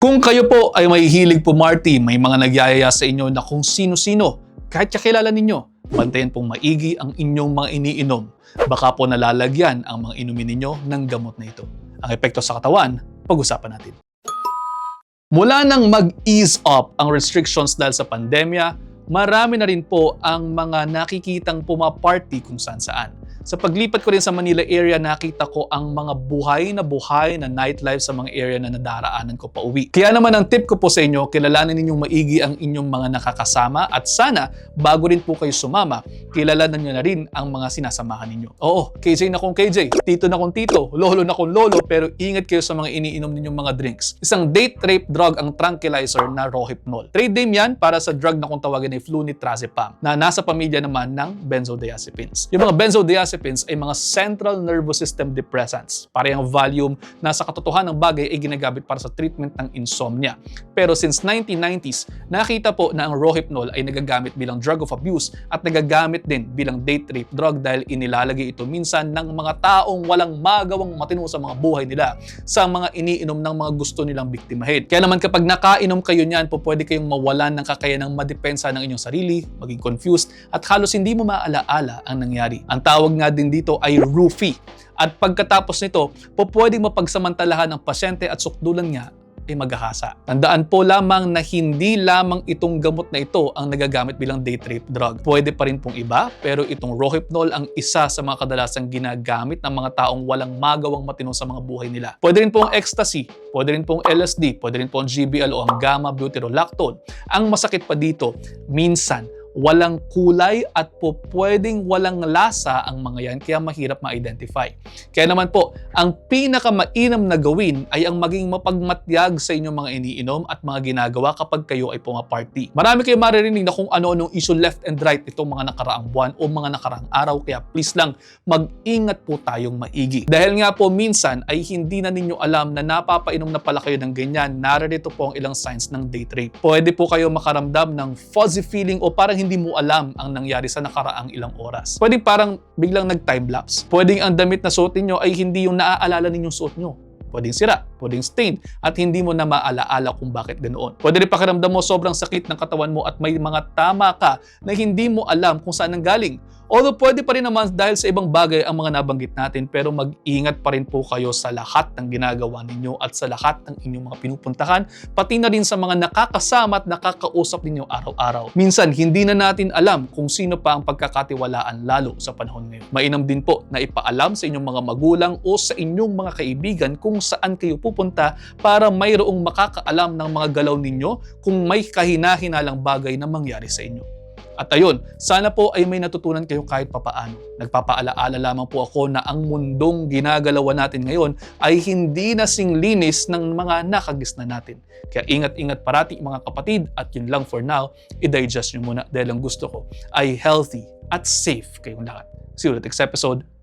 Kung kayo po ay mahihilig pumarty, may mga nagyayaya sa inyo na kung sino-sino, kahit kakilala ninyo, bantayan pong maigi ang inyong mga iniinom. Baka po nalalagyan ang mga inumin ninyo ng gamot na ito. Ang epekto sa katawan, pag-usapan natin. Mula nang mag-ease up ang restrictions dahil sa pandemya, marami na rin po ang mga nakikitang pumaparty kung saan-saan. Sa paglipat ko rin sa Manila area, nakita ko ang mga buhay na nightlife sa mga area na nadaraanan ko pa uwi. Kaya naman ang tip ko po sa inyo, kilalanin ninyong maigi ang inyong mga nakakasama at sana, bago rin po kayo sumama, kilalanin nyo na rin ang mga sinasamahan ninyo. Oo, KJ na kung KJ, tito na kung tito, lolo na kung lolo, pero ingat kayo sa mga iniinom ninyong mga drinks. Isang date rape drug ang tranquilizer na Rohypnol. Trade name yan para sa drug na kung tawagin ay flunitrazepam, na nasa pamilya naman ng benzodiazepines. Yung mga benzodiazepines ay mga central nervous system depressants. Parehang volume na sa katotohanan ng bagay ay ginagamit para sa treatment ng insomnia. Pero since 1990s, nakita po na ang Rohypnol ay nagagamit bilang drug of abuse at nagagamit din bilang date rape drug dahil inilalagay ito minsan ng mga taong walang magawang matino sa mga buhay nila sa mga iniinom ng mga gusto nilang biktimahin. Kaya naman kapag nakainom kayo niyan, po pwede kayong mawalan ng kakayanang madepensa ng inyong sarili, maging confused at halos hindi mo maalaala ang nangyari. Ang tawag nga din dito ay roofie. At pagkatapos nito, po pwedeng mapagsamantalahan ng pasyente at sukdulan nga ay maghahasa. Tandaan po lamang na hindi lamang itong gamot na ito ang nagagamit bilang date rape drug. Pwede pa rin pong iba, pero itong Rohypnol ang isa sa mga kadalasang ginagamit ng mga taong walang magawang matino sa mga buhay nila. Pwede rin pong ecstasy, pwede rin pong LSD, pwede rin pong GBL o ang gamma-butyrolactone. Ang masakit pa dito, minsan, walang kulay at po pwedeng walang lasa ang mga yan kaya mahirap ma-identify. Kaya naman po, ang pinakamainam na gawin ay ang maging mapagmatyag sa inyong mga iniinom at mga ginagawa kapag kayo ay pumaparty. Marami kayong maririnig na kung ano-anong issue left and right itong mga nakaraang buwan o mga nakaraang araw, kaya please lang mag-ingat po tayong maigi. Dahil nga po minsan ay hindi na ninyo alam na napapainom na pala kayo ng ganyan, naririto po ang ilang signs ng date rape. Pwede po kayo makaramdam ng fuzzy feeling o parang hindi mo alam ang nangyari sa nakaraang ilang oras. Pwedeng parang biglang nag-time-lapse. Pwedeng ang damit na suotin nyo ay hindi yung naaalala ninyong suot nyo. Pwedeng sira, pwedeng stained, at hindi mo na maalaala kung bakit ganoon. Pwede rin pakiramdam mo sobrang sakit ng katawan mo at may mga tama ka na hindi mo alam kung saan nanggaling. Although pwede pa rin naman dahil sa ibang bagay ang mga nabanggit natin, pero mag-ingat pa rin po kayo sa lahat ng ginagawa ninyo at sa lahat ng inyong mga pinupuntahan, pati na rin sa mga nakakasama at nakakausap ninyo araw-araw. Minsan, hindi na natin alam kung sino pa ang pagkakatiwalaan lalo sa panahon ngayon. Mainam din po na ipaalam sa inyong mga magulang o sa inyong mga kaibigan kung saan kayo pupunta para mayroong makakaalam ng mga galaw ninyo kung may kahina-hinalang bagay na mangyari sa inyo. At ayun, sana po ay may natutunan kayo kahit papaano. Nagpapaalaala lamang po ako na ang mundong ginagalawan natin ngayon ay hindi na singlinis ng mga nakagisna natin. Kaya ingat-ingat parati mga kapatid, at yun lang for now, i-digest nyo muna dahil ang gusto ko ay healthy at safe kayong lahat. See you ulit next episode.